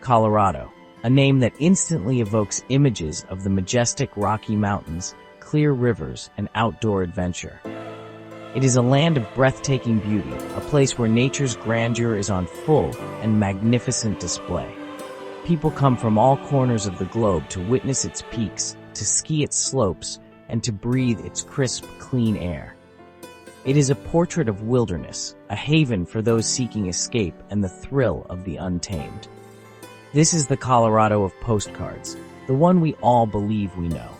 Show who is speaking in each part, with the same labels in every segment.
Speaker 1: Colorado, a name that instantly evokes images of the majestic Rocky Mountains, clear rivers, and outdoor adventure. It is a land of breathtaking beauty, a place where nature's grandeur is on full and magnificent display. People come from all corners of the globe to witness its peaks, to ski its slopes, and to breathe its crisp, clean air. It is a portrait of wilderness, a haven for those seeking escape and the thrill of the untamed. This is the Colorado of postcards, the one we all believe we know.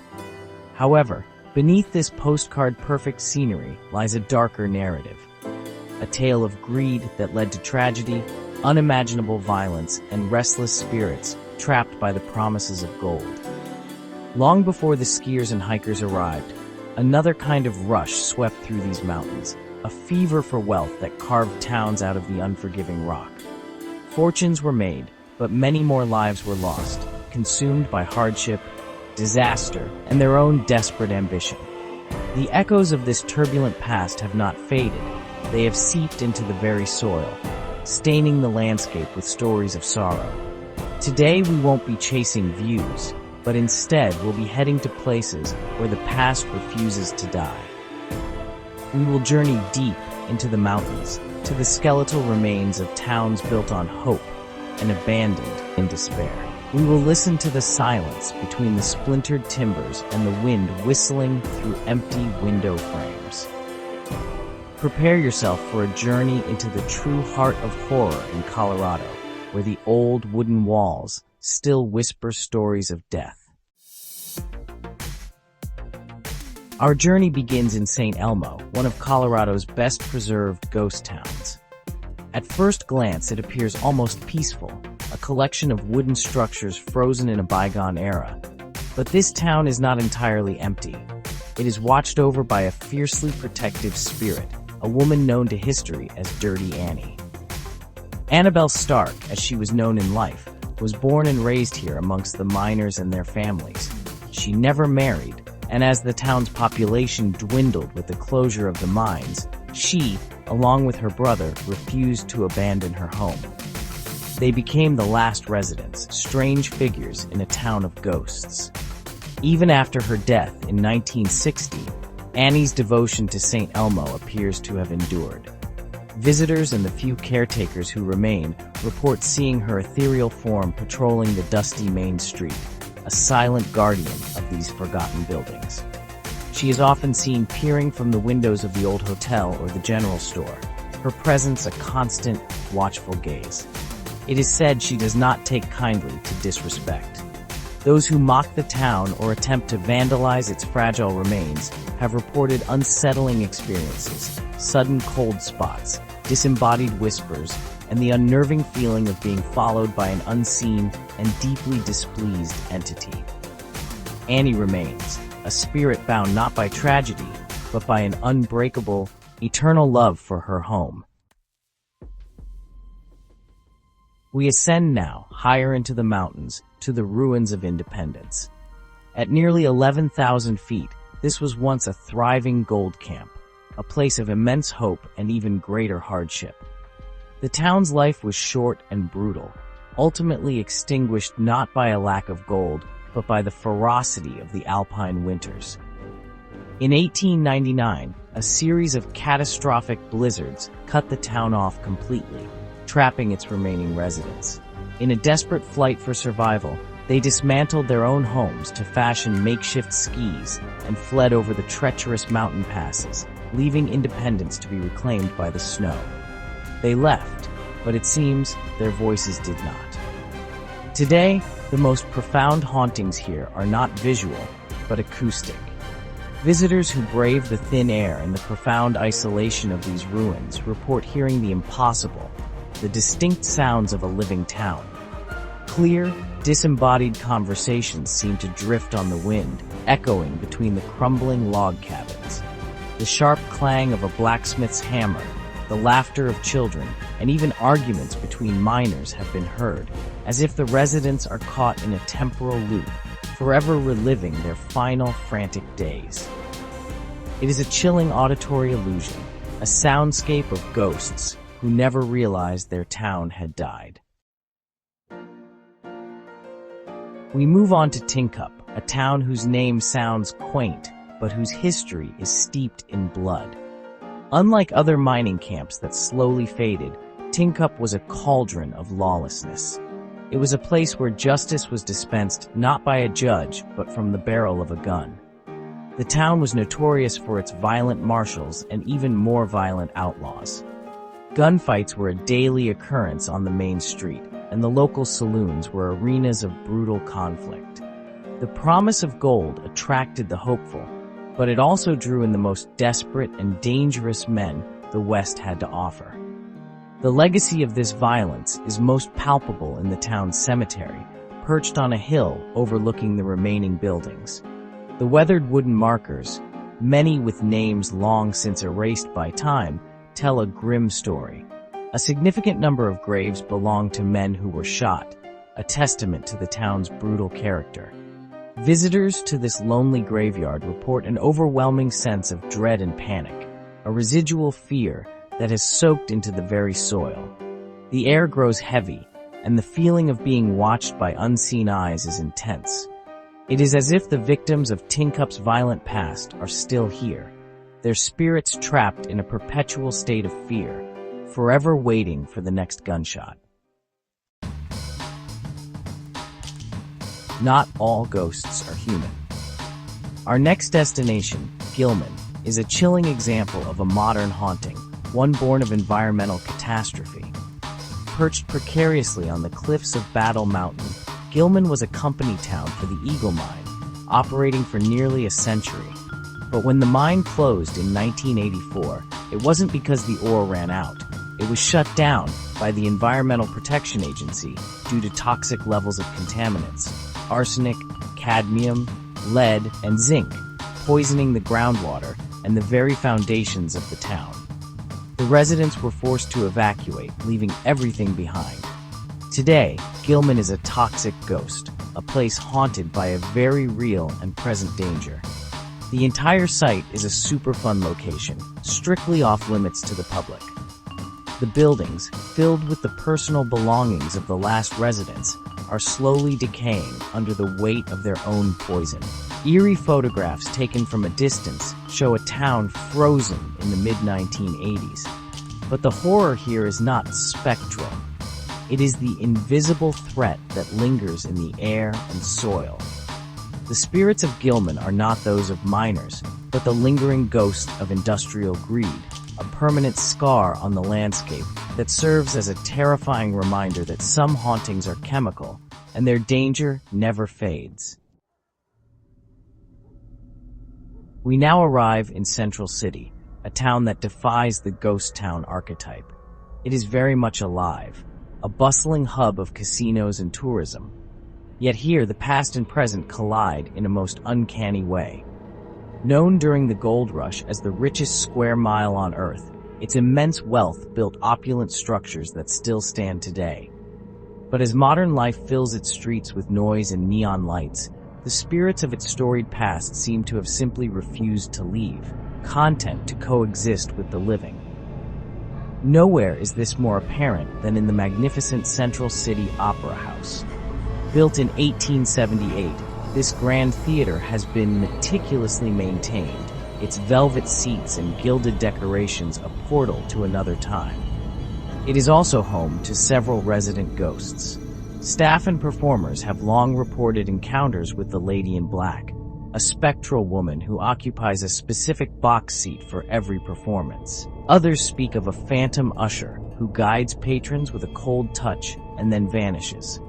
Speaker 1: However, beneath this postcard-perfect scenery lies a darker narrative. A tale of greed that led to tragedy, unimaginable violence, and restless spirits trapped by the promises of gold. Long before the skiers and hikers arrived, another kind of rush swept through these mountains, a fever for wealth that carved towns out of the unforgiving rock. Fortunes were made, but many more lives were lost, consumed by hardship, disaster, and their own desperate ambition. The echoes of this turbulent past have not faded. They have seeped into the very soil, staining the landscape with stories of sorrow. Today we won't be chasing views, but instead we'll be heading to places where the past refuses to die. We will journey deep into the mountains, to the skeletal remains of towns built on hope and abandoned in despair. We will listen to the silence between the splintered timbers and the wind whistling through empty window frames. Prepare yourself for a journey into the true heart of horror in Colorado, where the old wooden walls still whisper stories of death. Our journey begins in St. Elmo, one of Colorado's best preserved ghost towns. At first glance, it appears almost peaceful, a collection of wooden structures frozen in a bygone era. But this town is not entirely empty. It is watched over by a fiercely protective spirit, a woman known to history as Dirty Annie. Annabelle Stark, as she was known in life, was born and raised here amongst the miners and their families. She never married, and as the town's population dwindled with the closure of the mines, she, along with her brother, refused to abandon her home. They became the last residents, strange figures in a town of ghosts. Even after her death in 1960, Annie's devotion to St. Elmo appears to have endured. Visitors and the few caretakers who remain report seeing her ethereal form patrolling the dusty main street, a silent guardian of these forgotten buildings. She is often seen peering from the windows of the old hotel or the general store, her presence a constant, watchful gaze. It is said she does not take kindly to disrespect. Those who mock the town or attempt to vandalize its fragile remains have reported unsettling experiences, sudden cold spots, disembodied whispers, and the unnerving feeling of being followed by an unseen and deeply displeased entity. Annie remains, a spirit bound not by tragedy, but by an unbreakable, eternal love for her home. We ascend now, higher into the mountains, to the ruins of Independence. At nearly 11,000 feet, this was once a thriving gold camp, a place of immense hope and even greater hardship. The town's life was short and brutal, ultimately extinguished not by a lack of gold, but by the ferocity of the alpine winters. In 1899, a series of catastrophic blizzards cut the town off completely, trapping its remaining residents. In a desperate flight for survival, they dismantled their own homes to fashion makeshift skis and fled over the treacherous mountain passes, leaving Independence to be reclaimed by the snow. They left, but it seems their voices did not. Today, the most profound hauntings here are not visual, but acoustic. Visitors who brave the thin air and the profound isolation of these ruins report hearing the impossible, the distinct sounds of a living town. Clear, disembodied conversations seem to drift on the wind, echoing between the crumbling log cabins. The sharp clang of a blacksmith's hammer, the laughter of children, and even arguments between miners have been heard, as if the residents are caught in a temporal loop, forever reliving their final frantic days. It is a chilling auditory illusion, a soundscape of ghosts who never realized their town had died. We move on to Tincup, a town whose name sounds quaint, but whose history is steeped in blood. Unlike other mining camps that slowly faded, Tincup was a cauldron of lawlessness. It was a place where justice was dispensed not by a judge, but from the barrel of a gun. The town was notorious for its violent marshals and even more violent outlaws. Gunfights were a daily occurrence on the main street, and the local saloons were arenas of brutal conflict. The promise of gold attracted the hopeful, but it also drew in the most desperate and dangerous men the West had to offer. The legacy of this violence is most palpable in the town's cemetery, perched on a hill overlooking the remaining buildings. The weathered wooden markers, many with names long since erased by time, tell a grim story. A significant number of graves belong to men who were shot, a testament to the town's brutal character. Visitors to this lonely graveyard report an overwhelming sense of dread and panic, a residual fear that has soaked into the very soil. The air grows heavy, and the feeling of being watched by unseen eyes is intense. It is as if the victims of Tincup's violent past are still here, their spirits trapped in a perpetual state of fear, forever waiting for the next gunshot. Not all ghosts are human. Our next destination, Gilman, is a chilling example of a modern haunting, one born of environmental catastrophe. Perched precariously on the cliffs of Battle Mountain, Gilman was a company town for the Eagle Mine, operating for nearly a century. But when the mine closed in 1984, it wasn't because the ore ran out. It was shut down by the Environmental Protection Agency due to toxic levels of contaminants, arsenic, cadmium, lead, and zinc, poisoning the groundwater and the very foundations of the town. The residents were forced to evacuate, leaving everything behind. Today, Gilman is a toxic ghost, a place haunted by a very real and present danger. The entire site is a Superfund location, strictly off-limits to the public. The buildings, filled with the personal belongings of the last residents, are slowly decaying under the weight of their own poison. Eerie photographs taken from a distance show a town frozen in the mid-1980s. But the horror here is not spectral. It is the invisible threat that lingers in the air and soil. The spirits of Gilman are not those of miners, but the lingering ghost of industrial greed, a permanent scar on the landscape that serves as a terrifying reminder that some hauntings are chemical, and their danger never fades. We now arrive in Central City, a town that defies the ghost town archetype. It is very much alive, a bustling hub of casinos and tourism. Yet here the past and present collide in a most uncanny way. Known during the gold rush as the richest square mile on Earth, its immense wealth built opulent structures that still stand today. But as modern life fills its streets with noise and neon lights, the spirits of its storied past seem to have simply refused to leave, content to coexist with the living. Nowhere is this more apparent than in the magnificent Central City Opera House. Built in 1878, this grand theater has been meticulously maintained, its velvet seats and gilded decorations a portal to another time. It is also home to several resident ghosts. Staff and performers have long reported encounters with the Lady in Black, a spectral woman who occupies a specific box seat for every performance. Others speak of a phantom usher who guides patrons with a cold touch and then vanishes.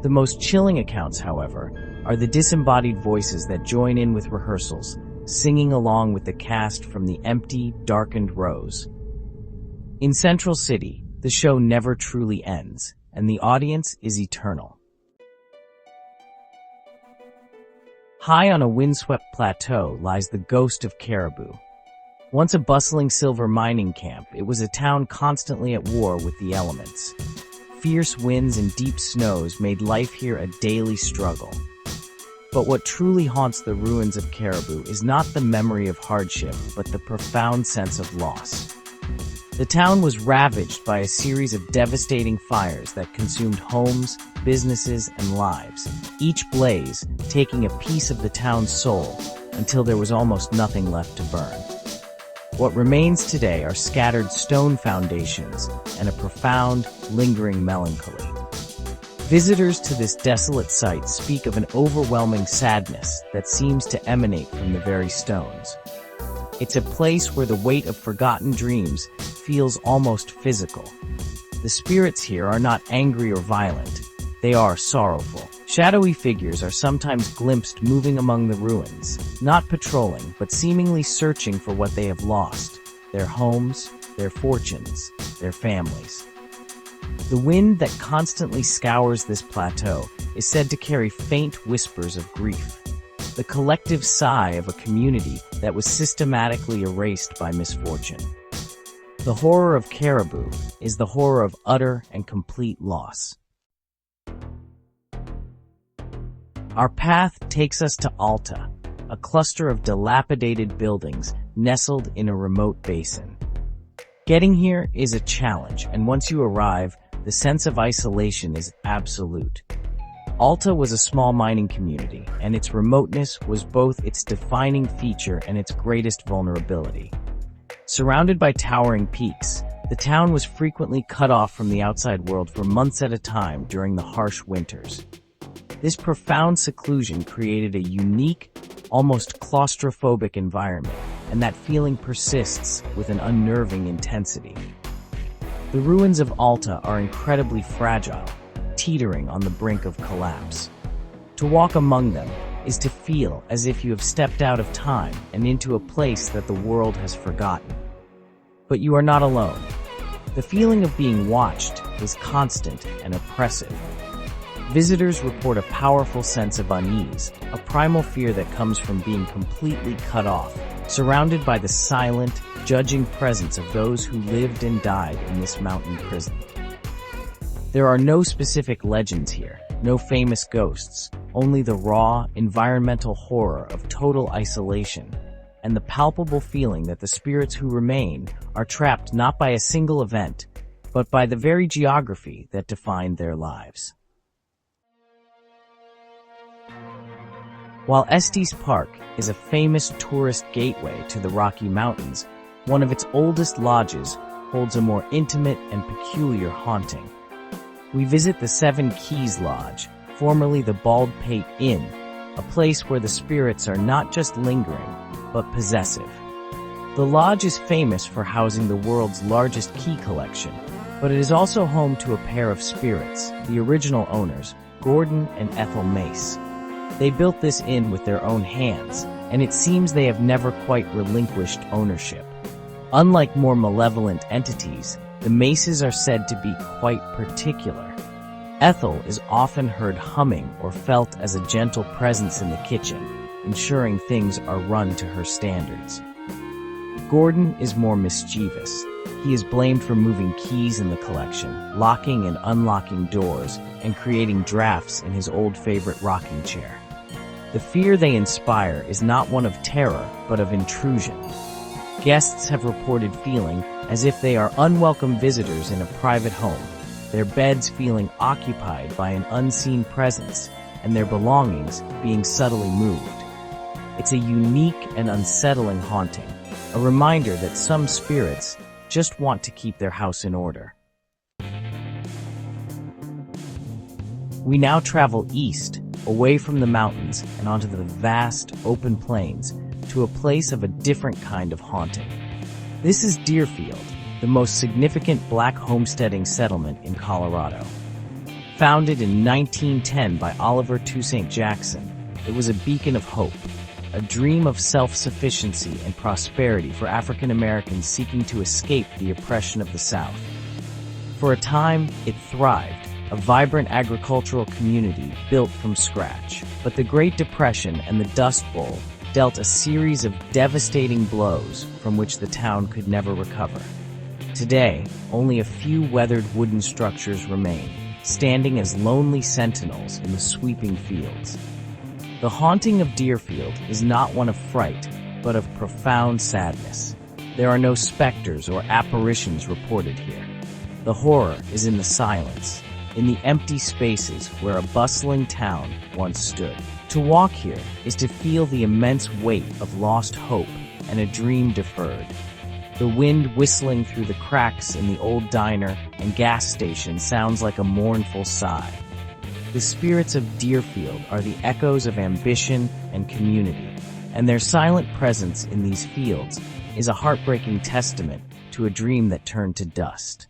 Speaker 1: The most chilling accounts, however, are the disembodied voices that join in with rehearsals, singing along with the cast from the empty, darkened rows. In Central City, the show never truly ends, and the audience is eternal. High on a windswept plateau lies the ghost of Caribou. Once a bustling silver mining camp, it was a town constantly at war with the elements. Fierce winds and deep snows made life here a daily struggle. But what truly haunts the ruins of Caribou is not the memory of hardship, but the profound sense of loss. The town was ravaged by a series of devastating fires that consumed homes, businesses, and lives, each blaze taking a piece of the town's soul until there was almost nothing left to burn. What remains today are scattered stone foundations and a profound, lingering melancholy. Visitors to this desolate site speak of an overwhelming sadness that seems to emanate from the very stones. It's a place where the weight of forgotten dreams feels almost physical. The spirits here are not angry or violent. They are sorrowful. Shadowy figures are sometimes glimpsed moving among the ruins, not patrolling, but seemingly searching for what they have lost: their homes, their fortunes, their families. The wind that constantly scours this plateau is said to carry faint whispers of grief, the collective sigh of a community that was systematically erased by misfortune. The horror of Caribou is the horror of utter and complete loss. Our path takes us to Alta, a cluster of dilapidated buildings nestled in a remote basin. Getting here is a challenge, and once you arrive, the sense of isolation is absolute. Alta was a small mining community, and its remoteness was both its defining feature and its greatest vulnerability. Surrounded by towering peaks, the town was frequently cut off from the outside world for months at a time during the harsh winters. This profound seclusion created a unique, almost claustrophobic environment, and that feeling persists with an unnerving intensity. The ruins of Alta are incredibly fragile, teetering on the brink of collapse. To walk among them is to feel as if you have stepped out of time and into a place that the world has forgotten. But you are not alone. The feeling of being watched is constant and oppressive. Visitors report a powerful sense of unease, a primal fear that comes from being completely cut off, surrounded by the silent, judging presence of those who lived and died in this mountain prison. There are no specific legends here, no famous ghosts, only the raw, environmental horror of total isolation, and the palpable feeling that the spirits who remain are trapped not by a single event, but by the very geography that defined their lives. While Estes Park is a famous tourist gateway to the Rocky Mountains, one of its oldest lodges holds a more intimate and peculiar haunting. We visit the Seven Keys Lodge, formerly the Bald Pate Inn, a place where the spirits are not just lingering, but possessive. The lodge is famous for housing the world's largest key collection, but it is also home to a pair of spirits, the original owners, Gordon and Ethel Mace. They built this inn with their own hands, and it seems they have never quite relinquished ownership. Unlike more malevolent entities, the Maces are said to be quite particular. Ethel is often heard humming or felt as a gentle presence in the kitchen, ensuring things are run to her standards. Gordon is more mischievous. He is blamed for moving keys in the collection, locking and unlocking doors, and creating drafts in his old favorite rocking chair. The fear they inspire is not one of terror, but of intrusion. Guests have reported feeling as if they are unwelcome visitors in a private home, their beds feeling occupied by an unseen presence, and their belongings being subtly moved. It's a unique and unsettling haunting, a reminder that some spirits just want to keep their house in order. We now travel east, away from the mountains and onto the vast, open plains, to a place of a different kind of haunting. This is Deerfield, the most significant black homesteading settlement in Colorado. Founded in 1910 by Oliver Toussaint Jackson, it was a beacon of hope, a dream of self-sufficiency and prosperity for African Americans seeking to escape the oppression of the South. For a time, it thrived, a vibrant agricultural community built from scratch. But the Great Depression and the Dust Bowl dealt a series of devastating blows from which the town could never recover. Today, only a few weathered wooden structures remain, standing as lonely sentinels in the sweeping fields. The haunting of Deerfield is not one of fright, but of profound sadness. There are no specters or apparitions reported here. The horror is in the silence, in the empty spaces where a bustling town once stood. To walk here is to feel the immense weight of lost hope and a dream deferred. The wind whistling through the cracks in the old diner and gas station sounds like a mournful sigh. The spirits of Deerfield are the echoes of ambition and community, and their silent presence in these fields is a heartbreaking testament to a dream that turned to dust.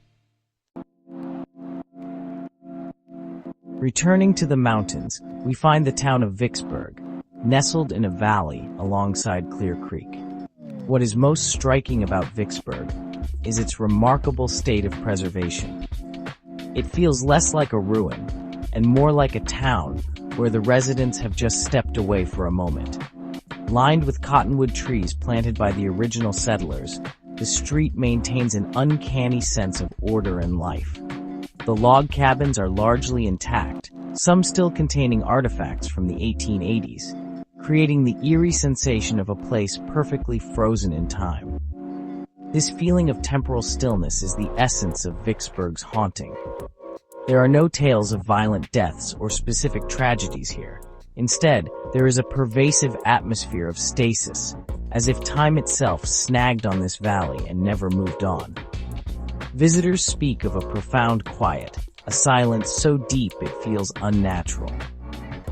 Speaker 1: Returning to the mountains, we find the town of Vicksburg, nestled in a valley alongside Clear Creek. What is most striking about Vicksburg is its remarkable state of preservation. It feels less like a ruin and more like a town where the residents have just stepped away for a moment. Lined with cottonwood trees planted by the original settlers, the street maintains an uncanny sense of order and life. The log cabins are largely intact, some still containing artifacts from the 1880s, creating the eerie sensation of a place perfectly frozen in time. This feeling of temporal stillness is the essence of Vicksburg's haunting. There are no tales of violent deaths or specific tragedies here. Instead, there is a pervasive atmosphere of stasis, as if time itself snagged on this valley and never moved on. Visitors speak of a profound quiet, a silence so deep it feels unnatural.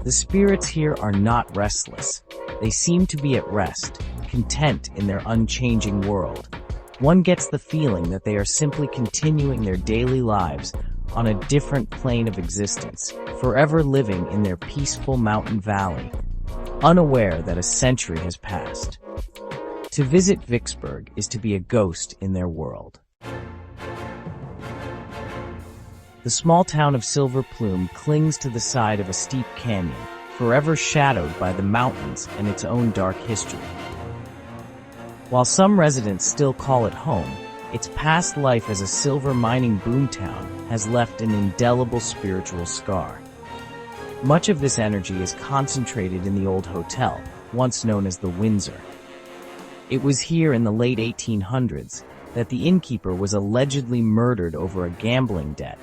Speaker 1: The spirits here are not restless. They seem to be at rest, content in their unchanging world. One gets the feeling that they are simply continuing their daily lives on a different plane of existence, forever living in their peaceful mountain valley, unaware that a century has passed. To visit Vicksburg is to be a ghost in their world. The small town of Silver Plume clings to the side of a steep canyon, forever shadowed by the mountains and its own dark history. While some residents still call it home, its past life as a silver mining boomtown has left an indelible spiritual scar. Much of this energy is concentrated in the old hotel, once known as the Windsor. It was here in the late 1800s that the innkeeper was allegedly murdered over a gambling debt,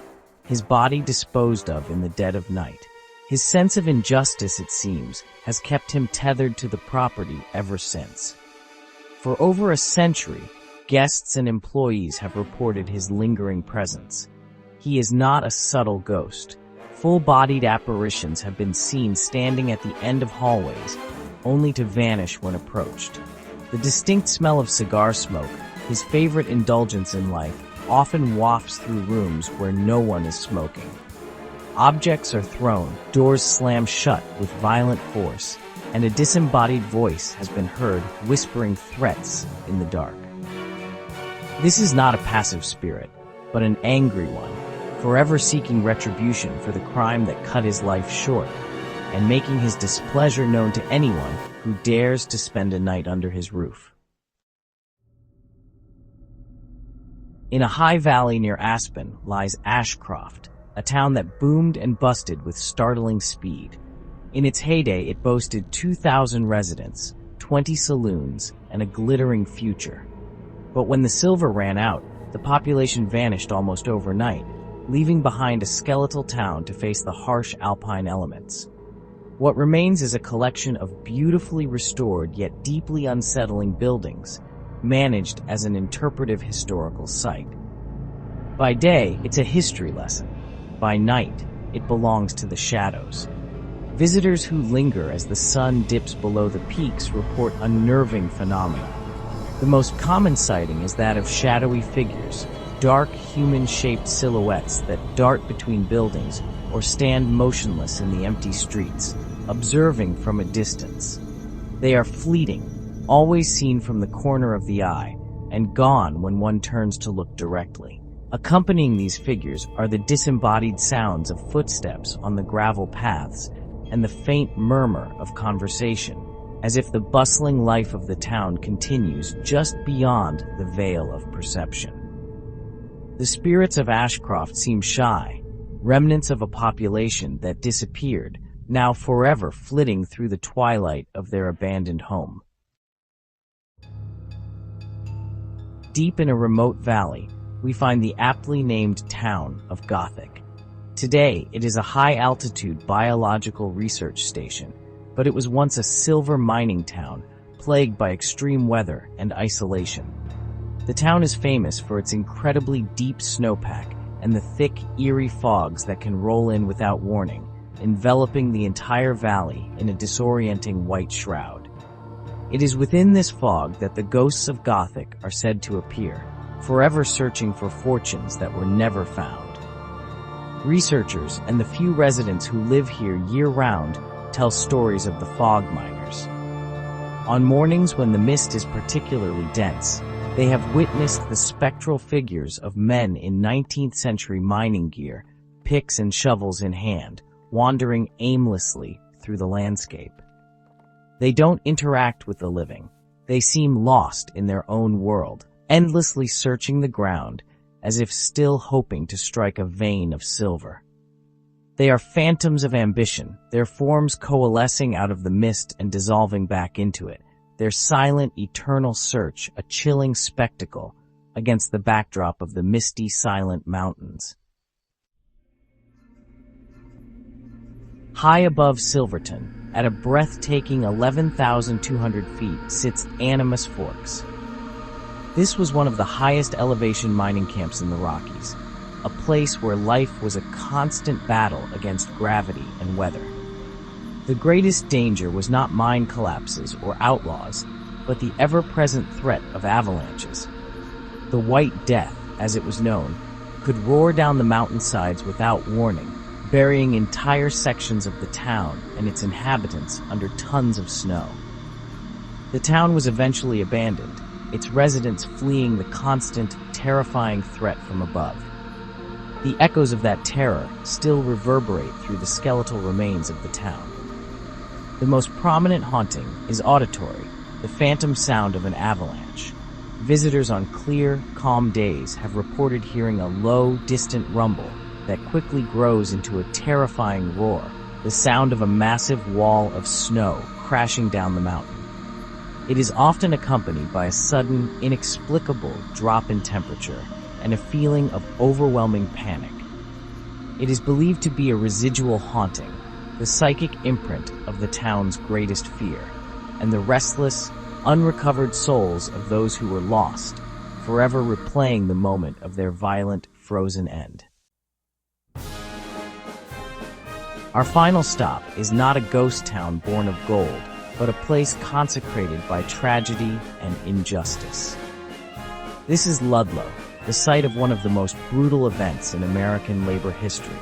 Speaker 1: his body disposed of in the dead of night. His sense of injustice, it seems, has kept him tethered to the property ever since. For over a century, guests and employees have reported his lingering presence. He is not a subtle ghost. Full-bodied apparitions have been seen standing at the end of hallways, only to vanish when approached. The distinct smell of cigar smoke, his favorite indulgence in life, often wafts through rooms where no one is smoking. Objects are thrown, doors slam shut with violent force, and a disembodied voice has been heard whispering threats in the dark. This is not a passive spirit, but an angry one, forever seeking retribution for the crime that cut his life short, and making his displeasure known to anyone who dares to spend a night under his roof. In a high valley near Aspen lies Ashcroft, a town that boomed and busted with startling speed. In its heyday, it boasted 2,000 residents, 20 saloons, and a glittering future. But when the silver ran out, the population vanished almost overnight, leaving behind a skeletal town to face the harsh alpine elements. What remains is a collection of beautifully restored yet deeply unsettling buildings, managed as an interpretive historical site. By day, it's a history lesson. By night, it belongs to the shadows. Visitors who linger as the sun dips below the peaks report unnerving phenomena. The most common sighting is that of shadowy figures, dark human-shaped silhouettes that dart between buildings or stand motionless in the empty streets, observing from a distance. They are fleeting, always seen from the corner of the eye, and gone when one turns to look directly. Accompanying these figures are the disembodied sounds of footsteps on the gravel paths and the faint murmur of conversation, as if the bustling life of the town continues just beyond the veil of perception. The spirits of Ashcroft seem shy, remnants of a population that disappeared, now forever flitting through the twilight of their abandoned home. deep in a remote valley, we find the aptly named town of Gothic. Today, it is a high-altitude biological research station, but it was once a silver mining town plagued by extreme weather and isolation. The town is famous for its incredibly deep snowpack and the thick, eerie fogs that can roll in without warning, enveloping the entire valley in a disorienting white shroud. It is within this fog that the ghosts of Gothic are said to appear, forever searching for fortunes that were never found. Researchers and the few residents who live here year-round tell stories of the fog miners. On mornings when the mist is particularly dense, they have witnessed the spectral figures of men in 19th century mining gear, picks and shovels in hand, wandering aimlessly through the landscape. They don't interact with the living. They seem lost in their own world, endlessly searching the ground as if still hoping to strike a vein of silver. They are phantoms of ambition, their forms coalescing out of the mist and dissolving back into it, their silent, eternal search a chilling spectacle against the backdrop of the misty, silent mountains. High above Silverton, at a breathtaking 11,200 feet, sits Animus Forks. This was one of the highest elevation mining camps in the Rockies, a place where life was a constant battle against gravity and weather. The greatest danger was not mine collapses or outlaws, but the ever-present threat of avalanches. The White Death, as it was known, could roar down the mountainsides without warning, burying entire sections of the town and its inhabitants under tons of snow. The town was eventually abandoned, its residents fleeing the constant, terrifying threat from above. The echoes of that terror still reverberate through the skeletal remains of the town. The most prominent haunting is auditory, the phantom sound of an avalanche. Visitors on clear, calm days have reported hearing a low, distant rumble that quickly grows into a terrifying roar, the sound of a massive wall of snow crashing down the mountain. It is often accompanied by a sudden, inexplicable drop in temperature and a feeling of overwhelming panic. It is believed to be a residual haunting, the psychic imprint of the town's greatest fear, and the restless, unrecovered souls of those who were lost, forever replaying the moment of their violent, frozen end. Our final stop is not a ghost town born of gold, but a place consecrated by tragedy and injustice. This is Ludlow, the site of one of the most brutal events in American labor history.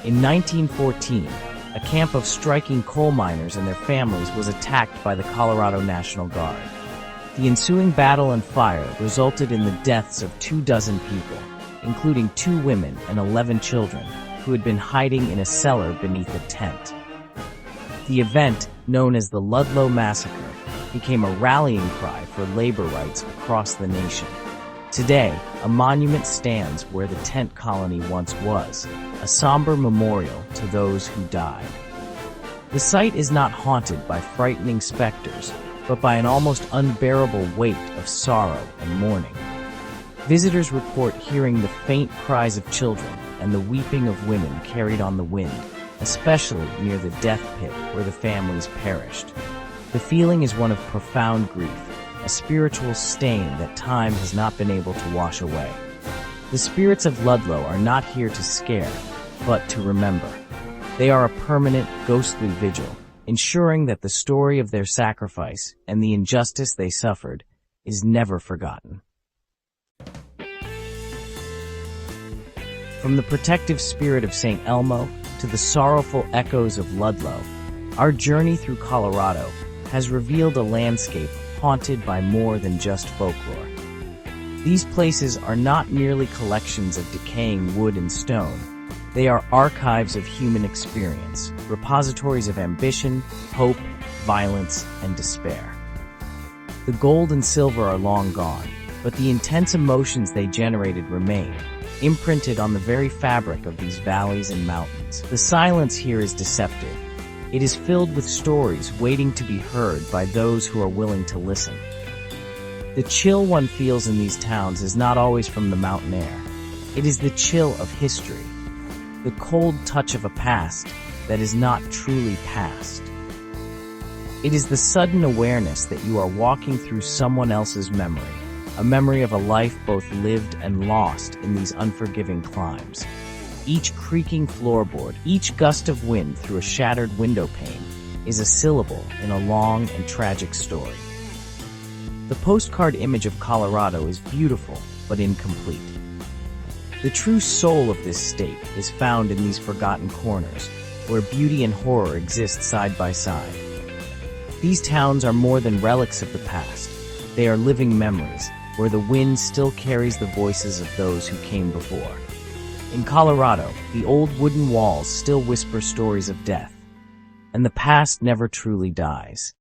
Speaker 1: In 1914, a camp of striking coal miners and their families was attacked by the Colorado National Guard. The ensuing battle and fire resulted in the deaths of 24 people, including 2 women and 11 children, who had been hiding in a cellar beneath a tent. The event, known as the Ludlow Massacre, became a rallying cry for labor rights across the nation. Today, a monument stands where the tent colony once was, a somber memorial to those who died. The site is not haunted by frightening specters, but by an almost unbearable weight of sorrow and mourning. Visitors report hearing the faint cries of children and the weeping of women carried on the wind, especially near the death pit where the families perished. The feeling is one of profound grief, a spiritual stain that time has not been able to wash away. The spirits of Ludlow are not here to scare, but to remember. They are a permanent, ghostly vigil, ensuring that the story of their sacrifice and the injustice they suffered is never forgotten. From the protective spirit of St. Elmo to the sorrowful echoes of Ludlow, our journey through Colorado has revealed a landscape haunted by more than just folklore. These places are not merely collections of decaying wood and stone. They are archives of human experience, repositories of ambition, hope, violence, and despair. The gold and silver are long gone, but the intense emotions they generated remain, imprinted on the very fabric of these valleys and mountains. The silence here is deceptive. It is filled with stories waiting to be heard by those who are willing to listen. The chill one feels in these towns is not always from the mountain air. It is the chill of history, the cold touch of a past that is not truly past. It is the sudden awareness that you are walking through someone else's memory, a memory of a life both lived and lost in these unforgiving climes. Each creaking floorboard, each gust of wind through a shattered window pane is a syllable in a long and tragic story. The postcard image of Colorado is beautiful, but incomplete. The true soul of this state is found in these forgotten corners, where beauty and horror exist side by side. These towns are more than relics of the past. They are living memories, where the wind still carries the voices of those who came before. In Colorado, the old wooden walls still whisper stories of death, and the past never truly dies.